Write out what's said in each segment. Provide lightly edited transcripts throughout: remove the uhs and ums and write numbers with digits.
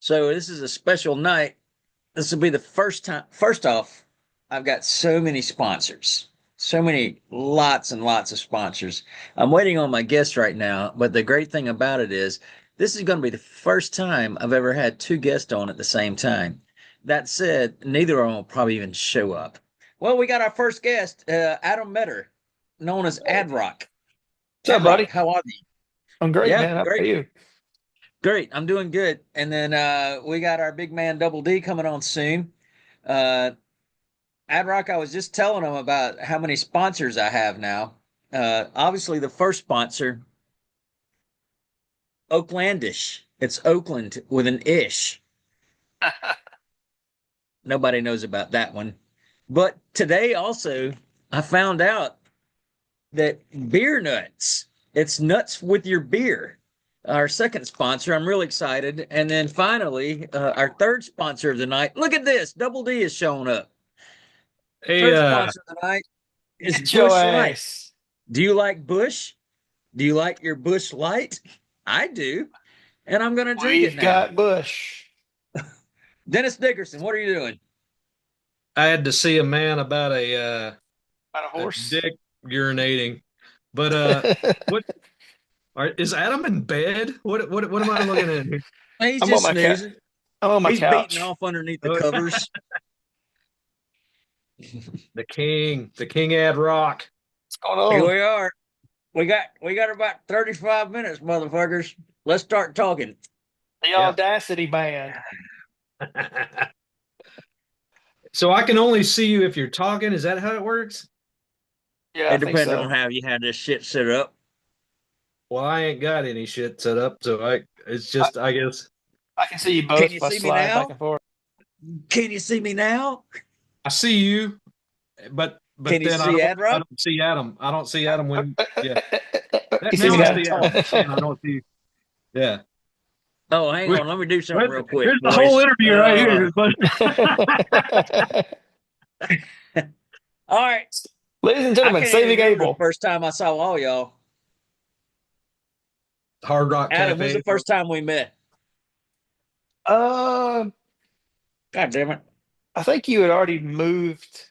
So this is a special night. This will be the first time. First off, I've got so many sponsors, so many, lots and lots of sponsors. I'm waiting on my guests right now, but the great thing about it is this is going to be the first time I've ever had two guests on at the same time. That said, neither of them will probably even show up. Well, we got our first guest, Adam Metter, known as Hey, Adrock. what's up, buddy? Adrock, how are you? I'm great, Yeah, man. How about great. you? Great. I'm doing good. And then we got our big man Double D coming on soon. Uh Adrock, I was just telling him about how many sponsors I have now. Obviously the first sponsor, Oaklandish. It's Oakland with an ish. Nobody knows about that one. But today also I found out that beer nuts. It's nuts with your beer. Our second sponsor, I'm really excited. And then finally, our third sponsor of the night. Look at this, Double D is showing up. Hey, Third sponsor of the night is Get your Bush Light. ass. Do you like Bush? Do you like your Bush Light? I do, and I'm going to drink it We've now. got Bush. Dennis Dickerson, what are you doing? I had to see a man about About a a horse. dick urinating, but what is Adam in bed? What am I looking at here? He's I'm on just my cat. snoozing. I'm on my He's beating couch. off underneath the Oh, covers. the King Ad Rock. What's going Here on? we are. We got about 35 minutes, motherfuckers. Let's start talking. The Yeah. Audacity Band. So I can only see you if you're talking. Is that how it works? Yeah, I It think depends so. on how you had this shit set up. Well, I ain't got any shit set up, so it's I, just I guess I can see you Can both you if I see me slide back now? and forth. Can you see me now? I see you, but Can you then see I Adrock? don't see Adam. I don't see Adam when yeah. You see me Now I now? see Adam. And I don't see yeah. Oh, hang on. Let me do something real quick, Here's the whole boys. interview right here. But All right. Ladies and I gentlemen, can't even Saving remember the Abel. first time I saw all y'all. Hard Rock Adam, when's Cafe. the first time we met? Uh, God damn it. I think you had already moved.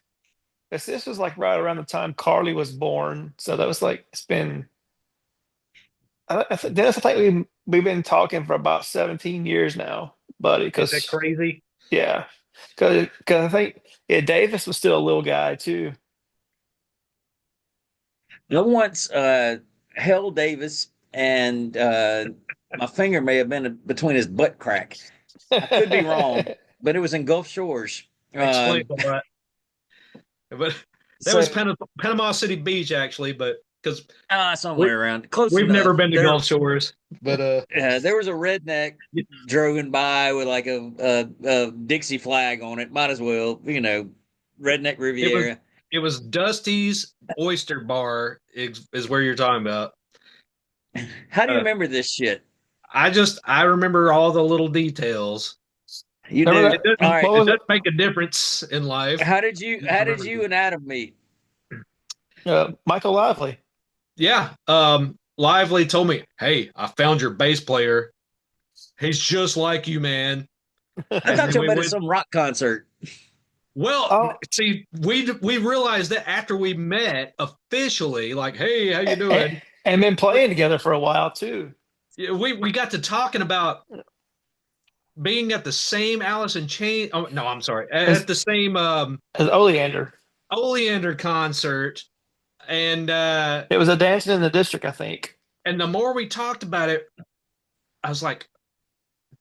This was like right around the time Carly was born, so that was like it's been. Dennis, I think we've been talking for about 17 years now, buddy. Is that Because crazy? yeah, because I think yeah, Davis was still a little guy too. I once held Davis, and my finger may have been between his butt crack. I could be wrong, but it was in Gulf Shores. Explain Um, all that. But that was so Panama City Beach, actually. But because we somewhere around, close we've never enough. been to There, Gulf Shores, but there was a redneck driving by with like a Dixie flag on it. Might as well, redneck it was Riviera. it was Dusty's Oyster Bar is where you're talking about. How do you Uh, remember this shit? I remember all the little details. You Remember do. It that? All doesn't right. What it was it? doesn't make a difference in life. How did you Just how did remember. you and Adam meet? Michael Lively. Yeah. Lively told me, "Hey, I found your bass player. He's just like you, man." I And thought then you we met at went. some rock concert. Well, Oh, see, we realized that after we met officially, like, "Hey, how you and, doing?" and been playing together for a while too. Yeah, we got to talking about being at the same Alice in Chain. Oh no, I'm sorry, As at the same as Oleander. Oleander concert, and It was a dancing in the district, I think. the more we talked about it, I was like,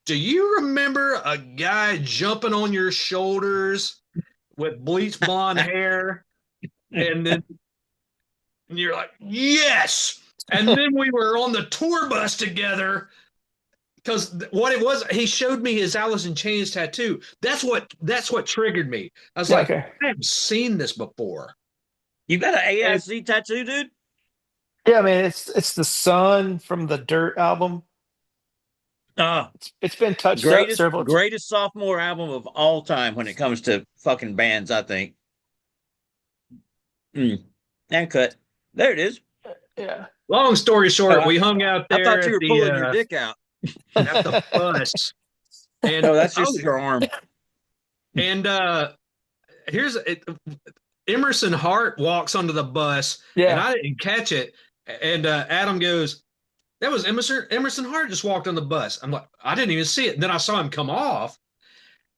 "Do you remember a guy jumping on your shoulders with bleach blonde hair?" And then you're like, "Yes." And then we were on the tour bus together because what it was, he showed me his Alice in Chains tattoo. That's what triggered me. I was Yeah, like, okay. I have seen this before. You got an And AIC tattoo, dude? Yeah, I mean it's the Sun from the Dirt album. Oh, It's been touched up greatest several. greatest sophomore album of all time when it comes to fucking bands, I think. Mm. And cut. There it is. Yeah. long story Oh, short, we hung out I there thought you were pulling your dick out. at the bus, And Oh, that's oh, just your arm. and here's it. Emerson Hart walks onto the bus, and Yeah. I didn't catch it. And Adam goes, "That was Emerson Hart just walked on the bus." I'm like, I didn't even see it. And then I saw him come off,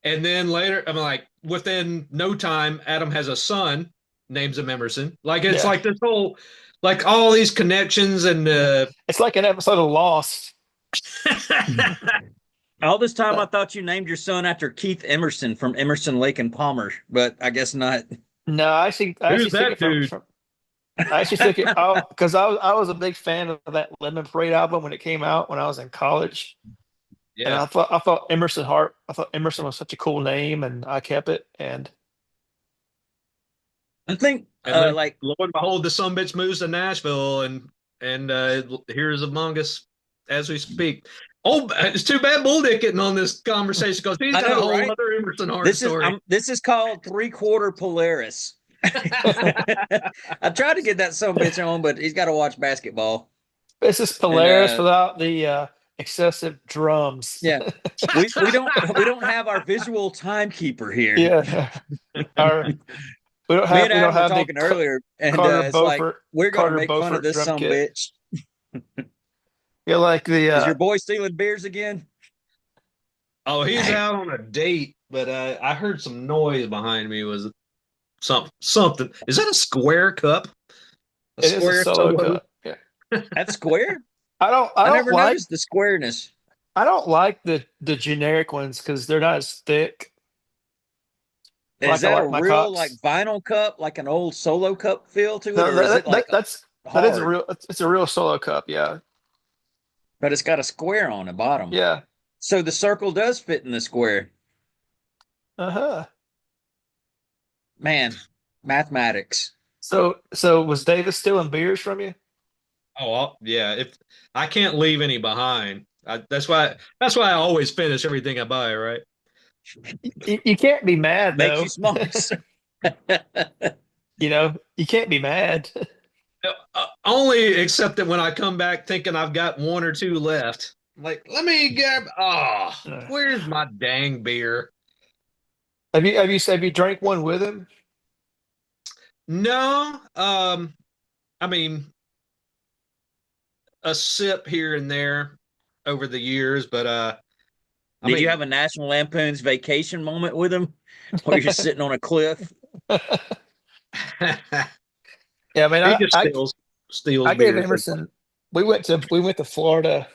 and then later, I'm like, within no time, Adam has a son, names him Emerson. Like it's Yeah. like this whole, like all these connections and It's like an episode of Lost. All this time, I thought you named your son after Keith Emerson from Emerson, Lake and Palmer, but I guess not. No, I who's actually took that it dude? from I actually took it out because I was a big fan of that Lemon Parade album when it came out when I was in college. And Yeah. I thought Emerson Hart, I thought Emerson was such a cool name, and I kept it. And I think, And then, like, lo and behold, the sumbitch moves to Nashville, and here is among us as we speak. Oh, it's too bad Bull Dick getting on this conversation because he's I got a know, whole right? other Emerson Hart story. This is called three-quarter Polaris. I tried to get that son bitch on, but he's got to watch basketball. it's just And Polaris without the excessive drums. yeah, we don't have our visual timekeeper here. Yeah, our Me and we don't Adam were have the talking earlier, and Carter it's like Beaufort we're gonna Carter make fun of Beaufort this drum son kit. bitch. Yeah, like the Is your boy stealing beers again? Oh, he's Hey, out on a date, but I heard some noise behind me. Was something? Is that a square cup? A it is a square solo solo? cut. Yeah, that's square. I I don't never like noticed the squareness. the generic ones because they're not as thick. Is Like I that a like my real like cups. vinyl cup, like an old solo cup feel to it, No, or is it like that is a hard, real. It's a real solo cup. Yeah, but it's got a square on the bottom? yeah. So the circle does fit in the square. Uh-huh. Man, mathematics. So was Davis stealing beers from you? Oh, yeah. If I can't leave any behind, that's why I always finish everything I buy. Right. You can't be mad Makes you though. smart. You can't be mad. Only except that when I come back thinking I've got one or two left, I'm like, let me grab. Oh, Uh, where's my dang beer? have you drank one with him? No, I mean a sip here and there over the years, but I Did you mean, have a National Lampoon's Vacation moment with him, where you're sitting on a cliff? Yeah, I mean, he just steals I gave beers. Emerson. We went to Florida.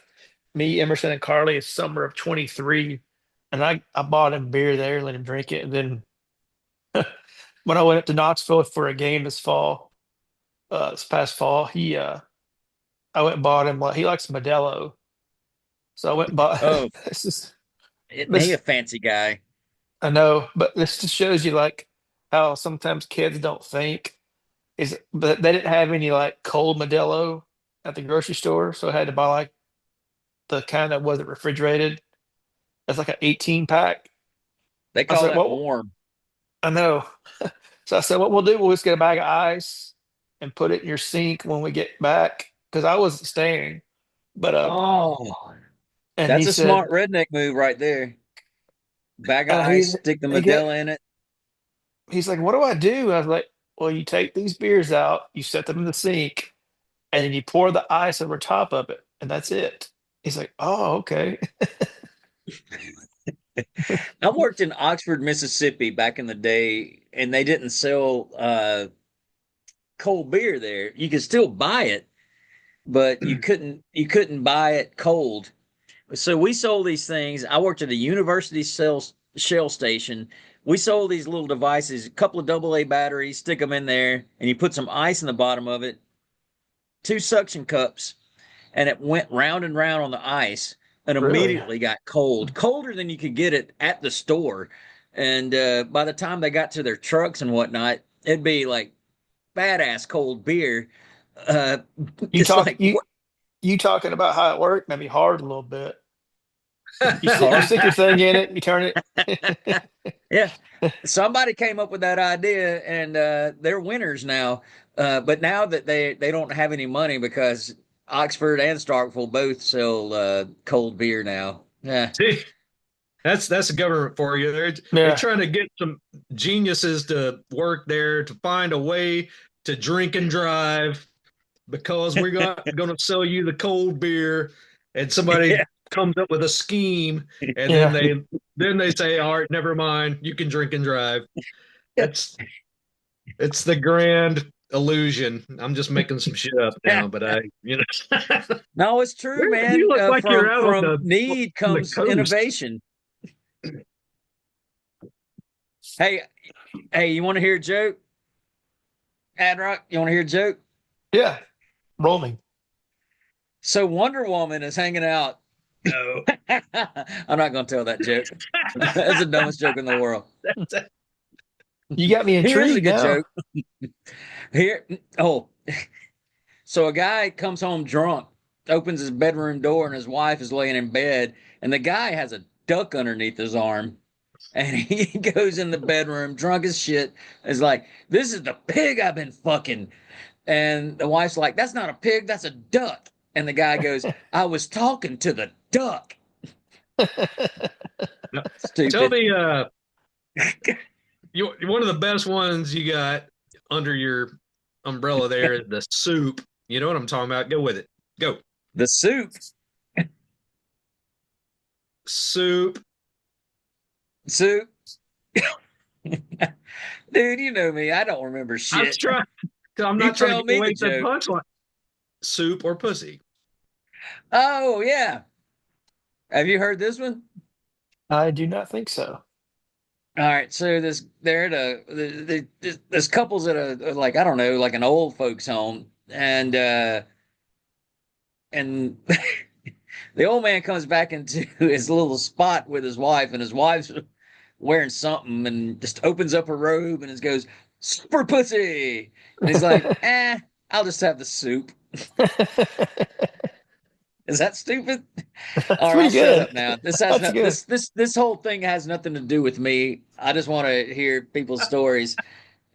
Me, Emerson, and Carly, summer of 23, and I bought him beer there, let him drink it, and then when I went up to Knoxville for a game this past fall, I went and bought him. He likes Modelo, so I went and bought. Oh, this is isn't he a this fancy guy? I know, but this just shows you like how sometimes kids don't think but they didn't have any like cold Modelo at the grocery store, so I had to buy like the kind that wasn't refrigerated. That's like an 18 pack. They I was call like, that what? warm. I know. So I said, what we'll do, we'll just get a bag of ice and put it in your sink when we get back because I wasn't staying. But Oh, and he that's a said, smart redneck move right there. Bag of uh, ice, he's stick the he get Modelo in it. he's like, what do I do? I was like, well, you take these beers out, you set them in the sink, and then you pour the ice over top of it, and that's it. He's like, oh, okay. I worked in Oxford, Mississippi back in the day, and they didn't sell cold beer there. You could still buy it, but you couldn't buy it cold. So we sold these things. I worked at a university sales shell station. We sold these little devices, a couple of AA batteries, stick them in there, and you put some ice in the bottom of it, two suction cups, and it went round and round on the ice and Really? immediately got cold, colder than you could get it at the store. And by the time they got to their trucks and whatnot, it'd be like badass cold beer. Uh, You it's talk like, you what? you talking about how it worked, maybe hard a little bit. You Hard. stick your thing in it, you turn it. Yeah. Somebody came up with that idea, and they're winners now. But now that they don't have any money because Oxford and Starkville both sell cold beer now. Yeah. See, That's the government for you. They're Yeah. trying to get some geniuses to work there to find a way to drink and drive because we're going to sell you the cold beer, and somebody Yeah. comes up with a scheme, and Yeah. then they say, all right, never mind, you can drink and drive. That's it's the grand illusion. I'm just making some shit up now, but No, it's true, you man. look like you're out From on need the comes coast. innovation. Hey, you want to hear a joke? Adrock, you want to hear a joke? Yeah. Rolling. So Wonder Woman is hanging out. No. I'm not going to tell that joke. That's the dumbest joke in the world. You got me Here's a intrigued good now. joke. Here, oh, so a guy comes home drunk, opens his bedroom door, and his wife is laying in bed, and the guy has a duck underneath his arm. And he goes in the bedroom, drunk as shit, is like, "This is the pig I've been fucking." And the wife's like, "That's not a pig, that's a duck." And the guy goes, "I was talking to the duck." No. Tell Stupid. me, one of the best ones you got under your umbrella there is the soup. You know what I'm talking about? Go with it. Go. The soup. Soup. Soup. Dude, you know me. I don't remember I'm shit. trying. I'm You not trying to tell give me away the the joke. punchline. Soup or pussy? Oh, yeah. Have you heard this one? I do not think so. All right, so they're at this couple's at a like I don't know like an old folks home, and the old man comes back into his little spot with his wife, and his wife's wearing something, and just opens up her robe and it goes super pussy, and he's like, I'll just have the soup. Is that stupid? That's All right, I'll pretty shut good. up now. This has That's not good. this whole thing has nothing to do with me. I just want to hear people's stories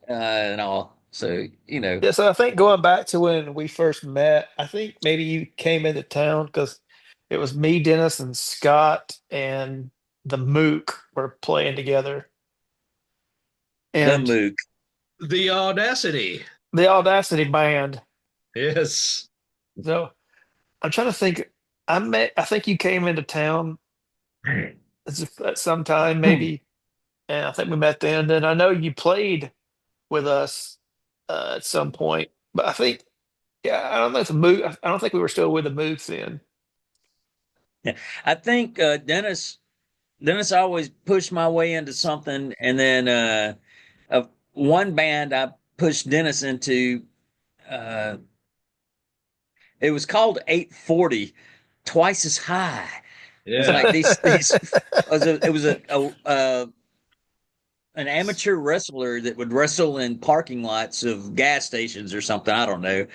and all. So Yeah, so I think going back to when we first met, I think maybe you came into town because it was me, Dennis, and Scott and the Mook were playing together. the And mook. The audacity. the Audacity Band. Yes. So I'm trying to think. I think you came into town at some time, maybe, and I think we met then. And I know you played with us at some point, but I think, yeah, I don't know if the Mook. I don't think we were still with the Mooks then. Yeah, I think Dennis always pushed my way into something, and then one band I pushed Dennis into. Uh, it was called 840, twice as high. It's Yeah. like these. It was an amateur wrestler that would wrestle in parking lots of gas stations or something. I don't know.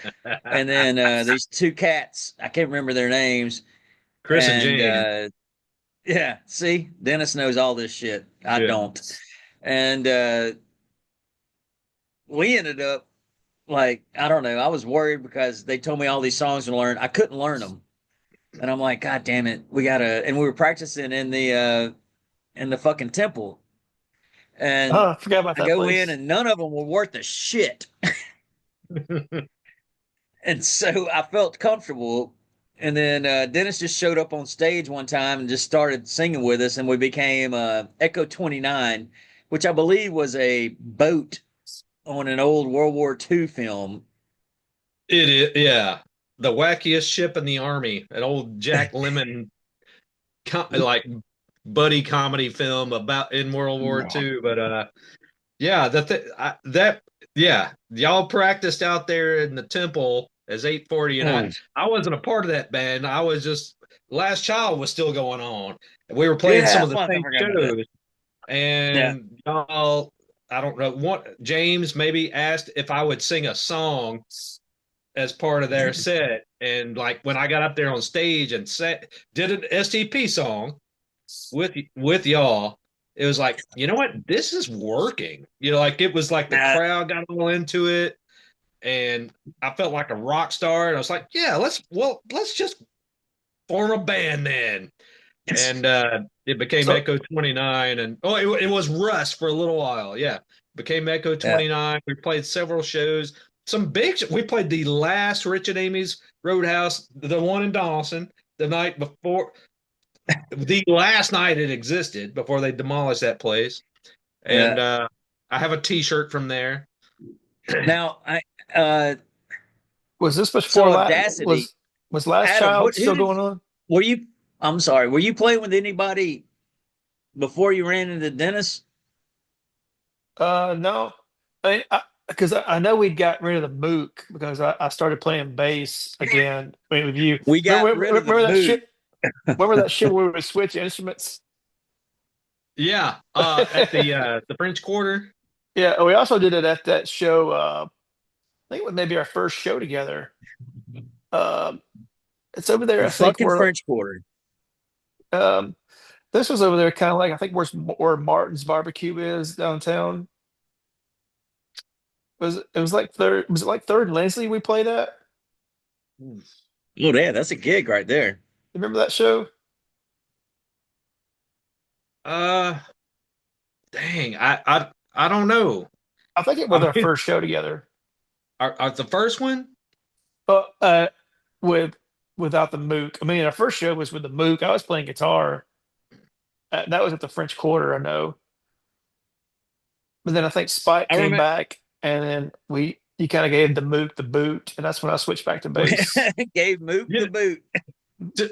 And then these two cats, I can't remember their names. Chris and And James. yeah, see, Dennis knows all this shit. I Yeah. don't. And we ended up like, I don't know. I was worried because they told me all these songs to learn. I couldn't learn them. And I'm like, God damn it. We gotta, and we were practicing in the fucking temple. And Oh, I forgot about I that go in place. and none of them were worth a shit. And so I felt comfortable. And then Dennis just showed up on stage one time and just started singing with us, and we became Echo 29, which I believe was a boat on an old World War II film. It is, yeah. The wackiest ship in the army, an old Jack Lemmon like buddy comedy film about in World War II. But yeah, that yeah, y'all practiced out there in the temple as 840, and Mm. I wasn't a part of that band. I was just Last Child was still going on. We were playing some Yeah, of the fuck, I same forgot about that. shows, Yeah. and y'all, I don't know what James maybe asked if I would sing a song as part of their set. And like when I got up there on stage and did an STP song with y'all, it was like, you know what, this is working. Like it was like the Uh, crowd got all into it, and I felt like a rock star. And I was like, yeah, let's just form a band then. and it became So Echo 29, and it was Russ for a little while. Yeah, became Echo Yeah. 29. We played several shows. Some big. We played the last Rich and Amy's Roadhouse, the one in Donaldson, the night before, the last night it existed before they demolished that place. And Yeah. I have a T-shirt from there. Now, uh, was this before so Audacity, was Last Adam, Child what, who still did, going on? were you, I'm sorry, were you playing with anybody before you ran into Dennis? No, because I know we'd got rid of the mook because I started playing bass again. I mean, with you, We got rid of the remember that mood. shit? Remember that shit where we would switch instruments? Yeah, at the French Quarter. Yeah, we also did it at that show. I think it was maybe our first show together. Um, it's over there. The I think fucking where French Quarter. um, this was over there, kind of like I think where Martin's Barbecue is downtown. It was like third? Was it like Third and Leslie we played at? Oh, yeah, that's a gig right there. Remember that show? Uh, Dang, I don't know. I think it was I our mean, first show together. the first one. But with without the mook. I mean, our first show was with the mook. I was playing guitar. That was at the French Quarter, I know. But then I think Spike I came remember. back, and then you kind of gave the mook the boot, and that's when I switched back to bass. Gave Mook Yeah, the boot.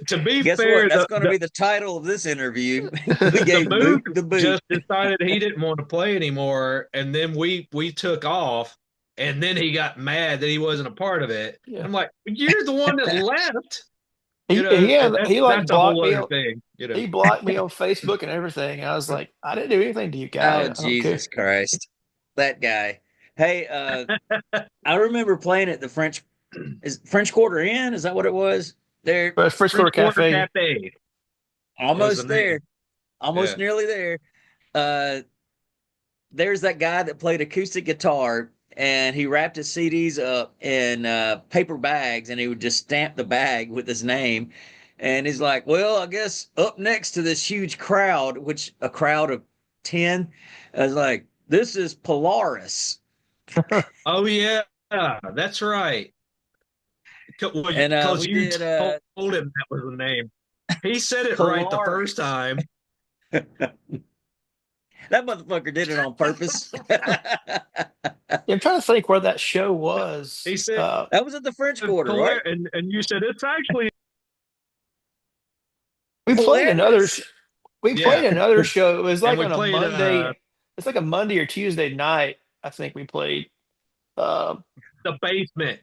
to be Guess what? fair, That's going to be the title of this interview. We the gave Mook Mook the boot. just decided he didn't want to play anymore, and then we took off, and then he got mad that he wasn't a part of it. Yeah, I'm like, you're the one that left, he like that's a blocked whole me. other thing, He blocked me on Facebook and everything. I was like, I didn't do anything to you, Oh, guy. I don't care. Jesus Christ. That guy. Hey, I remember playing at the French Quarter Inn. Is that what it was? There, But French French Quarter Quarter Cafe. Cafe was the almost name. there, almost Yeah. nearly there. Uh, there's that guy that played acoustic guitar and he wrapped his CDs up in paper bags and he would just stamp the bag with his name. And he's like, well, I guess up next to this huge crowd, which a crowd of 10, I was like, this is Polaris. Oh yeah, that's right. Well, And because we you did told him that was the name. He said it right the first Polaris. time. That motherfucker did it on purpose. Yeah, I'm trying to think where that show was. He said That was at the French Quarter, right? and you said it's actually We played another. Polaris. We played yeah. another show. It was And like we on a played Monday. It's like a Monday or Tuesday night. I think we played. Um, the basement.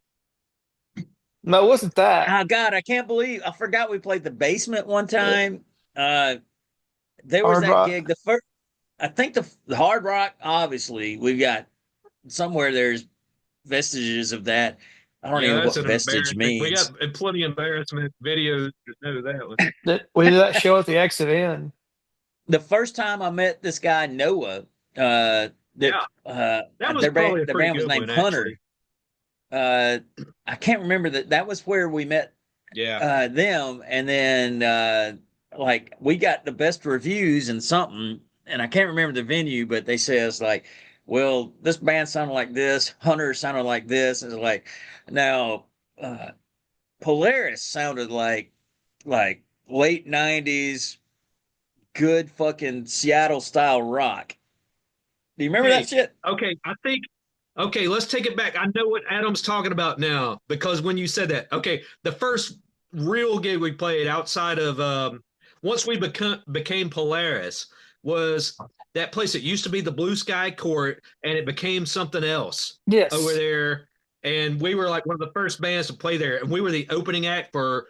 no, it wasn't that. Oh God, I can't believe I forgot we played the basement one Uh, time. Uh, there was Hard that Rock. gig. The first, I think the Hard Rock. Obviously, we've got somewhere there's vestiges of that. I don't Yeah, even know that's what an vestige embarrassing. We means. got plenty of embarrassment videos to know that one. That we did that show at the Exit Inn. The first time I met this guy Noah, that Yeah, that was probably a their pretty band was good named one, Hunter. actually. Uh, I can't remember that. That was where we met Yeah. them, and then like we got the best reviews and something, and I can't remember the venue, but they says like, well, this band sounded like this, Hunter sounded like this, and it's like now uh, Polaris sounded like late '90s good fucking Seattle style rock. Do you remember that Hey, shit? okay, okay, let's take it back. I know what Adam's talking about now because when you said that, okay, the first real gig we played outside of once we became Polaris was that place that used to be the Blue Sky Court and it became something else over Yes. there. And we were like one of the first bands to play there, and we were the opening act for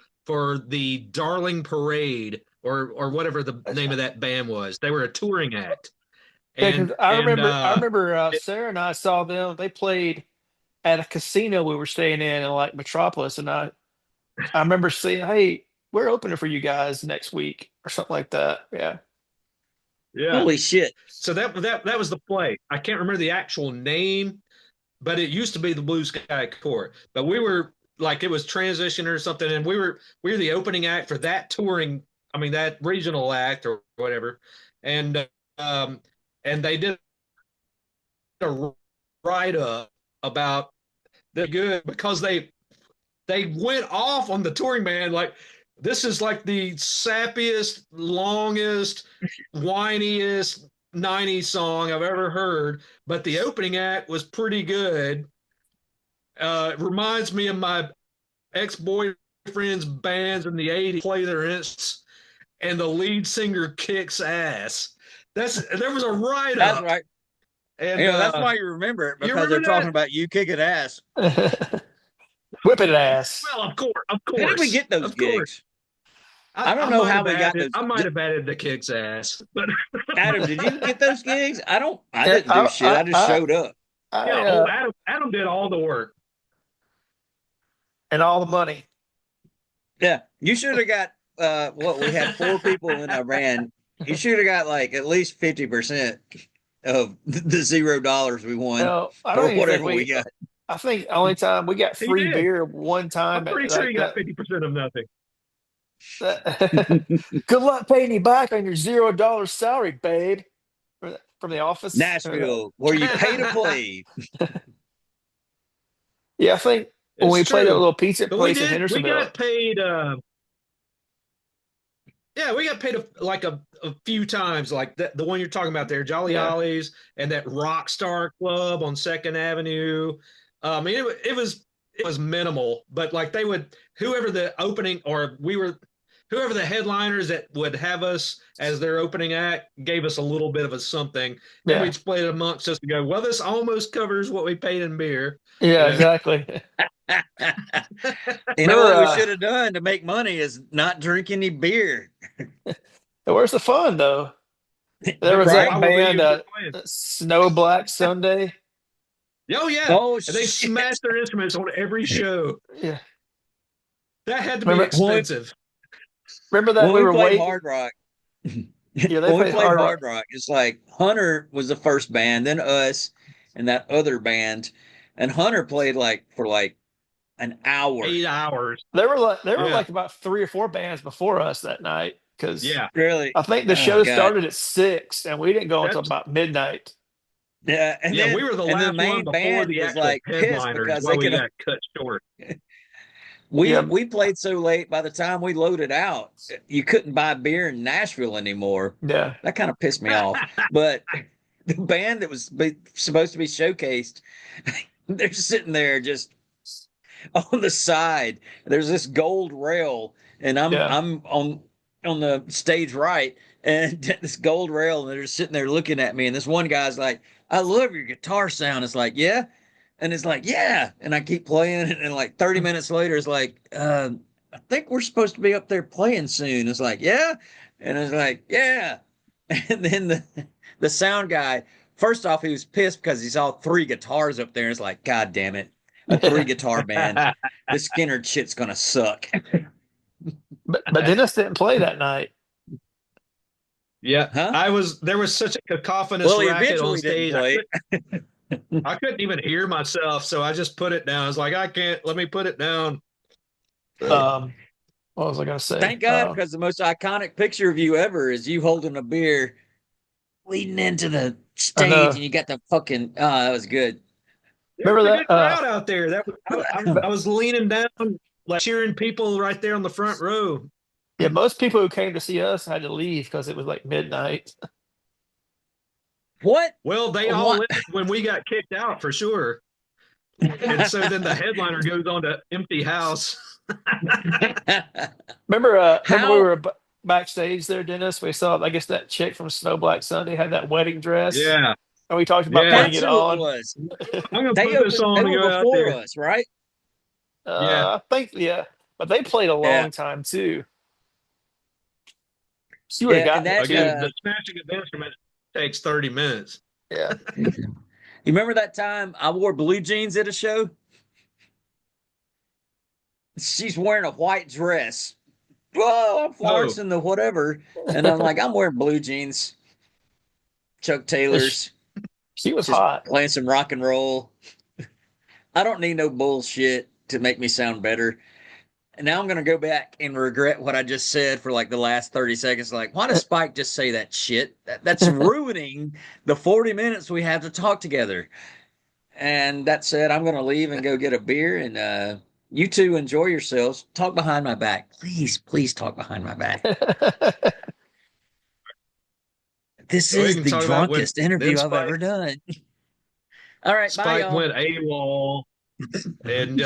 the Darling Parade or whatever the name of that band was. They were a touring act, Yeah, because and I remember Sarah and I saw them. They played at a casino we were staying in like Metropolis, and I remember saying, "Hey, we're opening for you guys next week" or something like that. Yeah. yeah. Holy shit! So that was the play. I can't remember the actual name, but it used to be the Blue Sky Court. But we were like it was transition or something, and we were the opening act for that touring I mean that regional act or whatever, and um, and they did a write up about the good because they went off on the touring band like this is like the sappiest, longest, whiniest 90s song I've ever heard, but the opening act was pretty good. It reminds me of my ex-boyfriend's bands in the 80s play their instruments and the lead singer kicks ass. There was a write That's up right. and That's why you remember it you because they're remember talking that? about you kicking ass. Whipping ass. Well, of How did we get those course. gigs? I don't know how we got those. I might have added the kicks ass, but Adam, did you get those gigs? I don't. I Yeah, didn't do shit. I just showed up. I yeah. Oh, Adam did all the work. and all the money. Yeah, you should have got. What we had 4 people in our band. You should have got like at least 50% of the $0 we won No, I don't or even think whatever we got. I think only time we got He free did. beer one time I'm at pretty sure like he got 50% of nothing. Good luck paying you back on your $0 salary, babe. From the office. Nashville, where you pay to play. Yeah, I think when It's we played at a true. little pizza But place in we Hendersonville. got paid yeah, we got paid a few times, like the one you're talking about there, Jolly Yeah. Ollies, and that Rockstar Club on Second Avenue. I mean, it was minimal, but like they would whoever the opening or we were whoever the headliners that would have us as their opening act gave us a little bit of a something. Then Yeah. we'd split it amongst us to go, well, this almost covers what we paid in beer. Yeah, You know? exactly. You know what we Remember, should have done to make money is not drink any beer. where's the fun though? There was Right? that Why would we band, even keep playing? Snow Black Sunday. Oh yeah, Oh, and they shit. smashed their instruments on every show. Yeah. That had to be Remember, expensive. remember that When we we were played waiting. Hard Rock, Yeah, they when we played played Hard Hard Rock. Rock, it's like Hunter was the first band, then us, and that other band. And Hunter played like for like an hour. 8 hours. There were Yeah. like about 3 or 4 bands before us that night because Yeah. Really? I think the Oh, show God. started at 6 and we didn't go until That's about midnight. Yeah, and yeah, then we were the and the last one main before band the was actual like pissed headliners. because Why they we could. got cut short. Yeah. We played so late. By the time we loaded out, you couldn't buy beer in Nashville anymore. Yeah. That kind of pissed me off. But the band that was supposed to be showcased, they're sitting there just on the side. There's this gold rail, and Yeah. I'm on the stage right, and this gold rail, and they're just sitting there looking at me. And this one guy's like, "I love your guitar sound." It's like, "Yeah," and it's like, "Yeah," and I keep playing, and like 30 minutes later, it's like, "I think we're supposed to be up there playing soon." It's like, "Yeah," and it's like, "Yeah," and then the sound guy. First off, he was pissed because he saw 3 guitars up there. And it's like, God damn it, a 3 guitar band. This Skinner shit's gonna suck. But Dennis didn't play that night. Yeah, Huh? there was such a cacophonous Well, he racket on eventually didn't stage. play. I couldn't even hear myself, so I just put it down. I was like, I can't. Let me put it down. What was I gonna say? Thank God, because the most iconic picture of you ever is you holding a beer leading into the I know. stage, and you got the fucking. Oh, that was good. There Remember was a that, good crowd out there. That was, I was leaning down, like cheering people right there on the front row. Yeah, most people who came to see us had to leave because it was like midnight. What? Well, they all left when we got kicked out for sure. And so then the headliner goes on to Empty House. Remember we How? were backstage there, Dennis? We saw, I guess, that chick from Snow Black Sunday had that wedding dress. Yeah. And we talked about Yeah. putting That's it who on. it was. I'm going to They put this on They and were go out before there. us, right? Yeah. I think, yeah. But they played a Yeah. long time too. She would have Yeah, and gotten it that Again, too. the smashing of the instrument takes 30 minutes. Yeah. you remember that time I wore blue jeans at a show? She's wearing a white dress. Whoa, I'm Florence the whatever. And I'm like, I'm wearing blue jeans, Chuck Taylors, She was just hot. playing some rock and roll. I don't need no bullshit to make me sound better. now I'm going to go back and regret what I just said for like the last 30 seconds. Like, why does Spike just say that shit? That's ruining the 40 minutes we have to talk together. And that said, I'm going to leave and go get a beer. And you two enjoy yourselves. Talk behind my back. Please, please talk behind my back. This So we is can the talk about when drunkest interview then I've ever done. All right. Bye, Spike y'all. went AWOL, and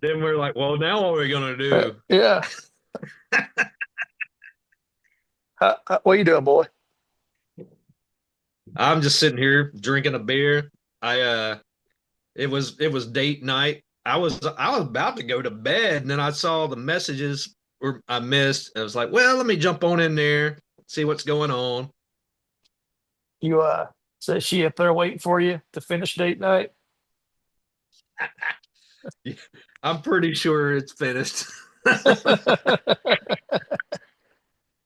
then we're like, well, now what are we gonna do? Yeah. What you doing, boy? I'm just sitting here drinking a beer. It was date night. I was about to go to bed, and then I saw the messages were I missed. I was like, well, let me jump on in there, see what's going on. You so is she up there waiting for you to finish date night? I'm pretty sure it's finished.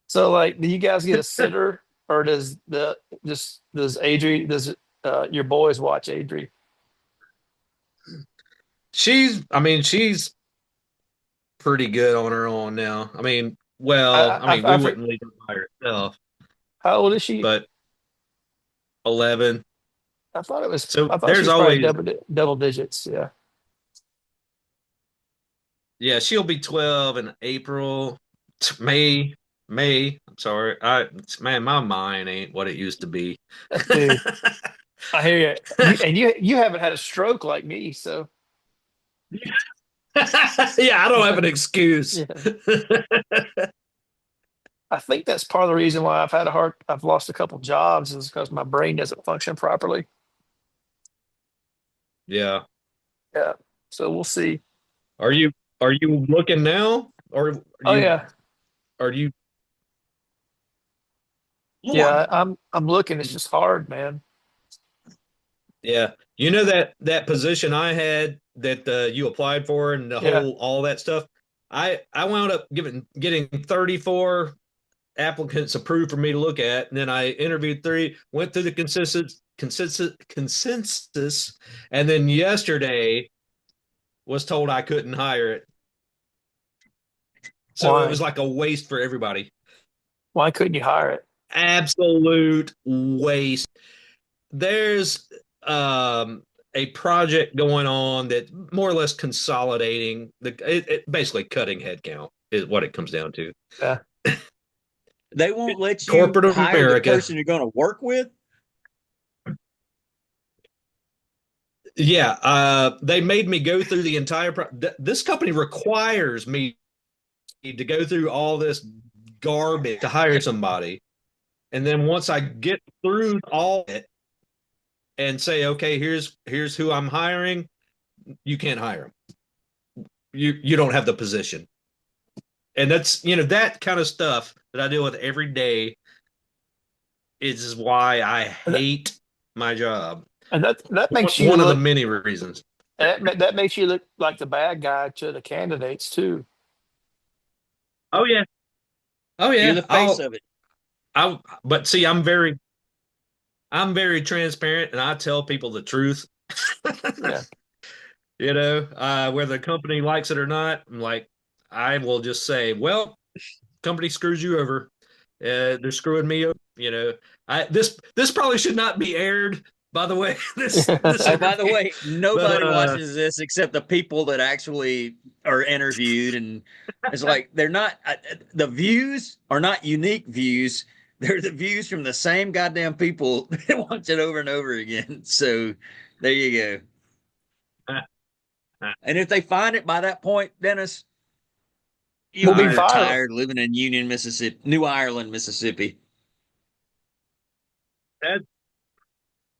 So like, do you guys get a sitter, or does Adri your boys watch Adri? She's pretty good on her own now. We I for- wouldn't leave her by herself, how old is she? but 11. I So thought she there's was probably always, double digits. Yeah. yeah, she'll be 12 in April, May. I'm sorry. Man, my mind ain't what it used to be. Dude, I hear you. You haven't had a stroke like me, so Yeah, I don't have an excuse. yeah. I think that's part of the reason why I've lost a couple jobs is because my brain doesn't function properly. Yeah. Yeah. So we'll see. Are you looking now, or Oh yeah. are you Yeah, I'm looking. It's just hard, man. Yeah, you know that position I had that you applied for and the Yeah. whole all that stuff. I wound up getting 34 applicants approved for me to look at, and then I interviewed three, went through the consensus, and then yesterday was told I couldn't hire it. So it was Why? like a waste for everybody. Why couldn't you hire it? Absolute waste. There's a project going on that more or less consolidating basically cutting headcount is what it comes down to. Yeah. They won't let you Corporate hire the America. person you're going to work with. Yeah, they made me go through the entire this company requires me to go through all this garbage to hire somebody. And then once I get through all of it and say, okay, here's who I'm hiring, you can't hire them. You don't have the position. And that's that kind of stuff that I deal with every day is why I And that, hate my job. and that makes you One of the look many reasons. that makes you look like the bad guy to the candidates too. Oh yeah. Oh You're yeah. the face of it. But see, I'm very transparent and I tell people the truth. Yeah. Whether the company likes it or not, I will just say, well, company screws you over. They're screwing me over. This probably should not be aired, by the way. This Oh, by the interview. way, But nobody watches this except the people that actually are interviewed. And it's like they're not, the views are not unique views. They're the views from the same goddamn people that watch it over and over again. So there you go. And if they find it by that point, Dennis, We'll you'll be be viral. retired living in Union, Mississippi, New Ireland, Mississippi, that,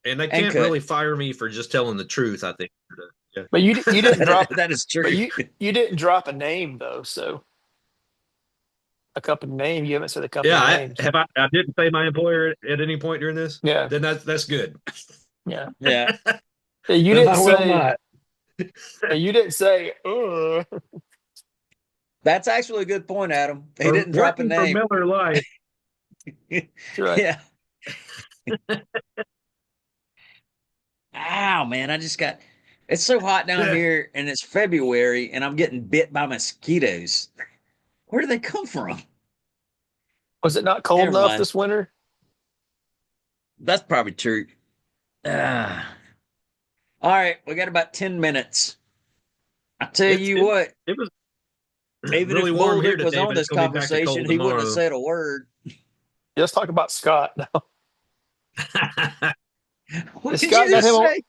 and they and can't cut. really fire me for just telling the truth, I think. Yeah. But you didn't drop That is but true. you didn't drop a name though, so a company name. You haven't said a Yeah, company name. So I didn't say my employer at any point during this. yeah, Then that's good. yeah. Yeah. Yeah, you Then didn't I will say not. you didn't say That's actually a good point, Adam. He For didn't drop a working for name. Miller Lite. That's right. Yeah. Ow, man. I just got It's so hot down Yeah. here, and it's February, and I'm getting bit by mosquitoes. Where do they come from? Was it not cold Never enough mind. this winter? That's probably true. Ah. All right, we got about 10 minutes. I tell It's you what, it was even really if warm here Bulldick was today, on but it's this gonna be back to conversation, cold he wouldn't have tomorrow. said a word. Let's talk about Scott now. What Has did you Scott got just him a say?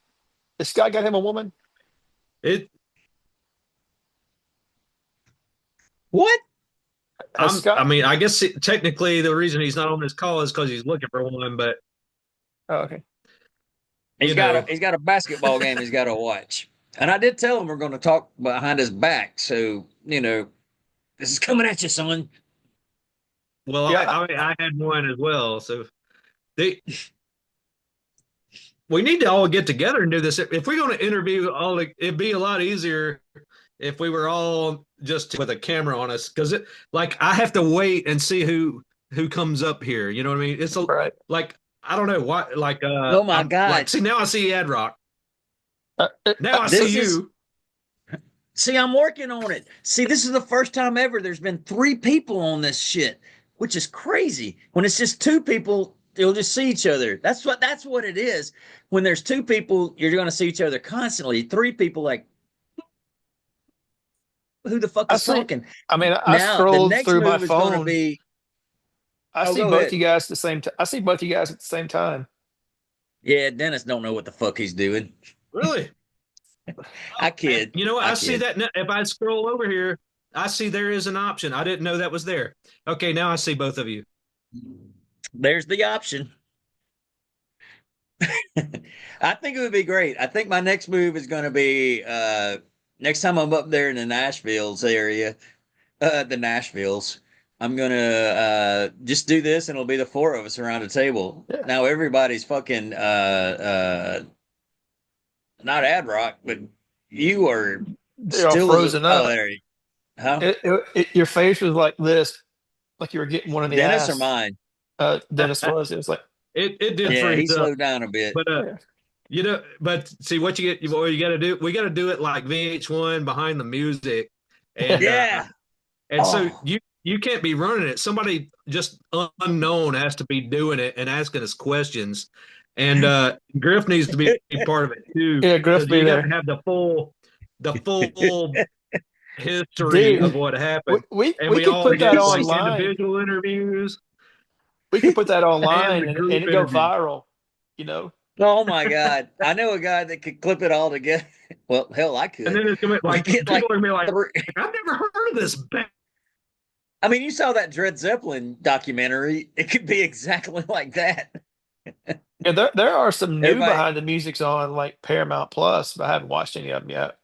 has Scott got him a woman? it What? Has I Scott? mean, I guess technically the reason he's not on this call is because he's looking for one, but Oh, okay. you know, He's got a basketball game he's got to watch. And I did tell him we're going to talk behind his back. So, this is coming at you, son. well, Yeah, I had one as well. So they we need to all get together and do this. If we're going to interview all, it'd be a lot easier if we were all just with a camera on us, because like I have to wait and see who comes up here. You know what I mean? It's right. like I don't know why. Like Oh my I'm like, God. see, now I see Ad Rock. Uh, uh, Now I see This is, you. see, I'm working on it. See, this is the first time ever there's been three people on this shit, which is crazy. When it's just two people, you'll just see each other. That's what it is. When there's two people, you're going to see each other constantly. Three people, like, who the fuck I is see. talking? I mean, I Now, the scrolled next through my move is going to phone. be, I oh, see go both ahead. you guys at the same time. I see both you guys at the same time. Yeah, Dennis don't know what the fuck he's doing. Really? I And kid. you know what? I I see kid. that now. If I scroll over here, I see there is an option. I didn't know that was there. Okay, now I see both of you. There's the option. I think it would be great. I think my next move is going to be next time I'm up there in the Nashville's area, the Nashville's. I'm gonna just do this, and it'll be the four of us around a table. Yeah, Now everybody's fucking not Ad Rock, but you are they're all still as frozen oh up. there, huh? Your face was like this, like you were getting one in the Dennis or ass. mine? Dennis was. It was like, It did Yeah, freeze he up, slowed down a bit. but yeah. but see what you got to do. We got to do it like VH1 behind the music, and Yeah. so Oh. you can't be running it. Somebody just unknown has to be doing it and asking us questions, and Griff needs to be part of it too, Yeah, Griff because be you got to there. have the full history of Dude, what happened, and we we could all put that get like online. individual interviews We could put that and online the and group it go interview. viral, you know? Oh my God. I know a guy that could clip it all together. Well, hell, I And could. then it's gonna be We like get people like are gonna be like, three. I've never heard of this band. I mean, you saw that Dred Zeppelin documentary. It could be exactly like that. Yeah, there are some new Everybody, behind the musics on like Paramount Plus, but I haven't watched any of them yet.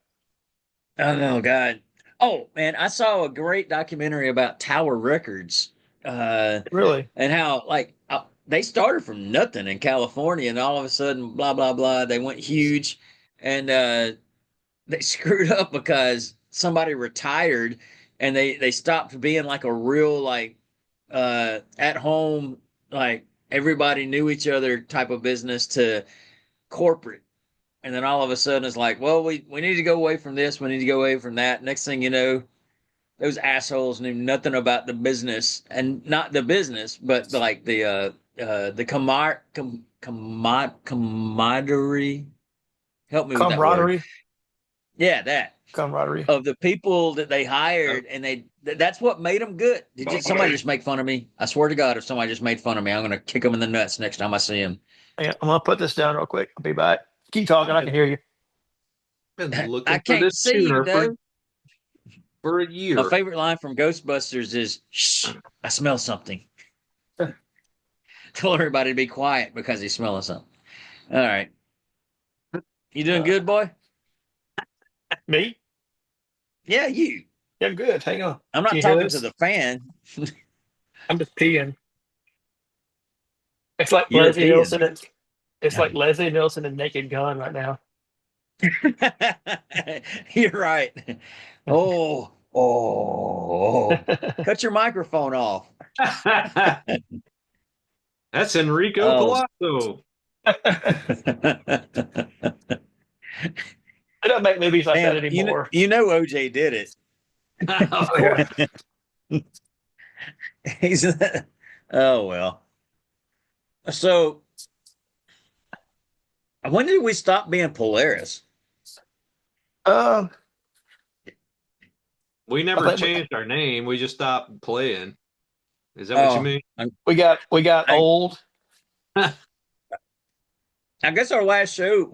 oh God. Oh man, I saw a great documentary about Tower Records. Really? And how like they started from nothing in California and all of a sudden blah blah blah they went huge and they screwed up because somebody retired and they stopped being like a real like at home like everybody knew each other type of business to corporate, and then all of a sudden it's like, well, we need to go away from this, we need to go away from that. Next thing you know, those assholes knew nothing about the business, and not the business but like the camaraderie, help me with that word. Camaraderie. Yeah, that Camaraderie. of the people that they hired, and that's what made them good. Somebody just make fun of me? I swear to God, if somebody just made fun of me, I'm gonna kick them in the nuts next time I see him. Yeah, I'm gonna put this down real quick. I'll be back. Keep talking, I can hear you. I've been I looking for can't this see you tuner though. for a My year. favorite line from Ghostbusters is, "Shh, I smell something." Tell everybody to be quiet because he's smelling something. All right, you doing Uh, good, boy? Me? Yeah, you. Yeah, I'm good. Hang on. I'm Can not you hear talking to this? the fan. I'm just peeing. It's like Leslie European. Nielsen. It's like Leslie Nielsen and Naked Gun right now. You're right. Oh, oh, cut your microphone off. That's Enrico Oh. Palazzo. They don't make movies like that Damn, anymore. OJ did it. Of course. He's oh well. So when did we stop being Polaris? Um, We I never think changed our name. We just stopped playing. Is that what you Oh, mean? we got I, old. I guess our last show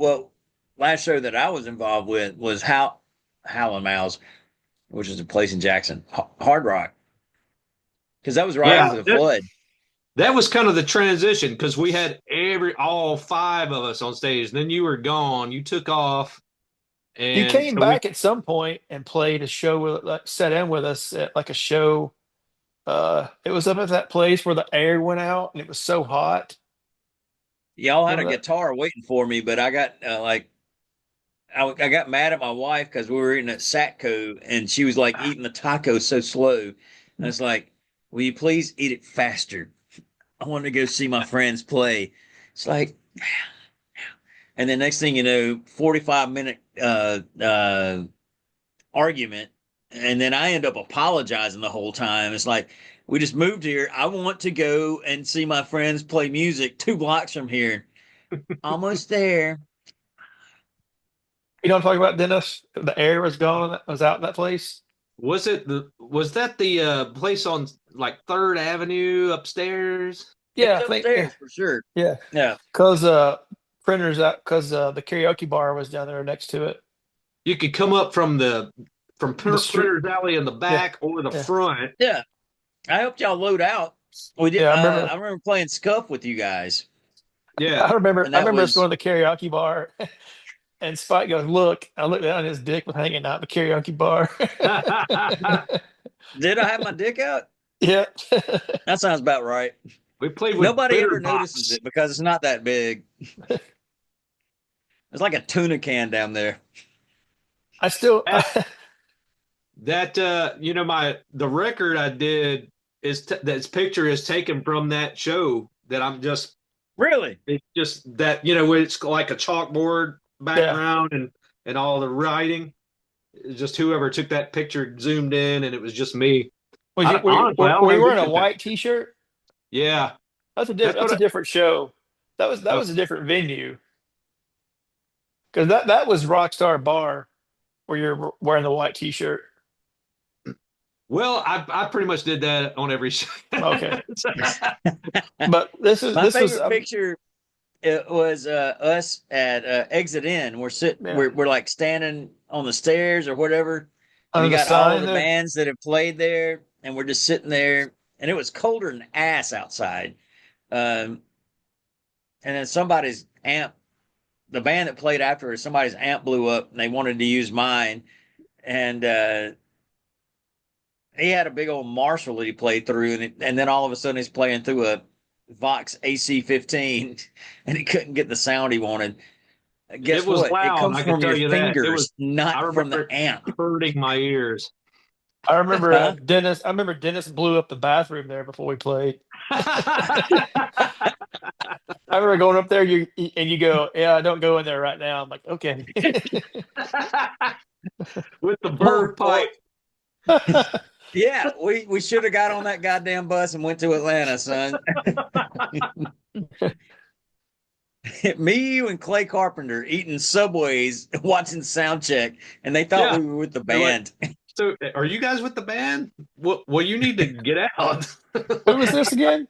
that I was involved with was Howlin' Mouse, which is a place in Jackson, Hard Rock, because that was right Yeah, after the flood. that was kind of the transition because we had all five of us on stage. Then you were gone. You took off, You and came so we back at some point and played a show with like set in with us at like a show. It was up at that place where the air went out and it was so hot. Y'all had a Remember that? guitar waiting for me, but I got I got mad at my wife because we were eating at Satco and she was like eating the taco so slow. And it's like, will you please eat it faster? I want to go see my friends play. It's like, and then next thing you know, 45-minute argument. And then I end up apologizing the whole time. It's like, we just moved here. I want to go and see my friends play music 2 blocks from here. Almost there. You don't talk about Dennis. The air was gone. Was out in that place. was that the place on like Third Avenue upstairs? It Yeah, was I think. Yeah, upstairs for sure. yeah. Yeah. Because printers out because the karaoke bar was down there next to it. You could come up from The street. Printer's Alley in the Yeah, back or the yeah, front. Yeah. I helped y'all load out. We did. yeah. I remember playing Scuff with you guys, I Yeah. remember. and I that remember us was going to the karaoke bar, and Spike goes, "Look!" I looked down, and his dick was hanging out the karaoke bar. did I have my dick out? Yeah. That sounds about right. We played with Nobody Bitter ever notices Box. it because it's not that big. It's like a tuna can down there. I still. That the record I did that picture is taken from that show that I'm just Really? it's just that where it's like a chalkboard Yeah. background and all the writing. It's just whoever took that picture zoomed in and it was just me. Was you? Honestly, I don't Were you know who wearing a took that white picture. T-shirt? Yeah, that's That's what a different show. That I, was a different venue because that was Rockstar Bar where you're wearing the white T-shirt. well, I pretty much did that on every show. Okay, but My this was favorite picture it was us at Exit In. We're sitting, yeah, we're like standing on the stairs or whatever, and under you the got all of sign the there. bands that have played there, and we're just sitting there, and it was colder than ass outside. Um, and then somebody's amp, the band that played after us, somebody's amp blew up, and they wanted to use mine, and he had a big old Marshall that he played through, and then all of a sudden he's playing through a Vox AC-15, and he couldn't get the sound he wanted. It Guess was what? It loud. comes I can from tell your you that. It was. fingers, I not from the remember it amp. hurting my ears. I remember Huh? Dennis. I remember Dennis blew up the bathroom there before we played. I remember going up there. You go, yeah, don't go in there right now. I'm like, okay. With the Oh bird boy. pipe. Yeah, we should have got on that goddamn bus and went to Atlanta, son. Me, you, and Clay Carpenter eating Subways, watching sound check, and they thought Yeah. we were with the They're like, band. so are you guys with the band? Well, you need to get out. Who was this again?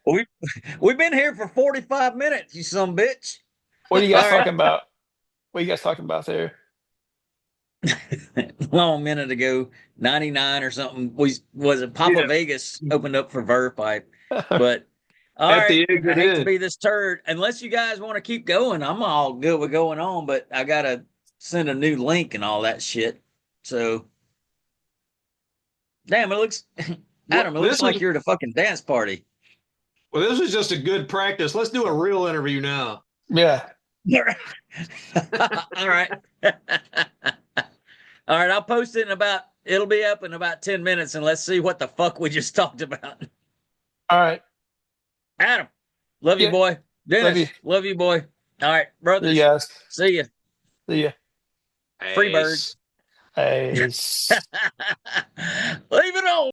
We've been here for 45 minutes, you son of a bitch. What are you All guys right. talking about? What are you guys talking about there? Long minute ago, 99 or something. Was it Papa Yeah. Vegas opened up for Verve Pipe? But all At right, the I exit hate to in. be this turd. Unless you guys want to keep going, I'm all good with going on, but I gotta send a new link and all that shit. So damn, it looks Adam, it looks This like is you're at a fucking dance party. well, this was just a good practice. Let's do a real interview now. Yeah. All right. All right, I'll post it it'll be up in about 10 minutes and let's see what the fuck we just talked about. All right. Adam, love you, Yeah. boy. Dennis, Love you. love you, boy. All right, See brothers, you guys. see ya. See ya. Free bird. Ace. Hey, Leave it on.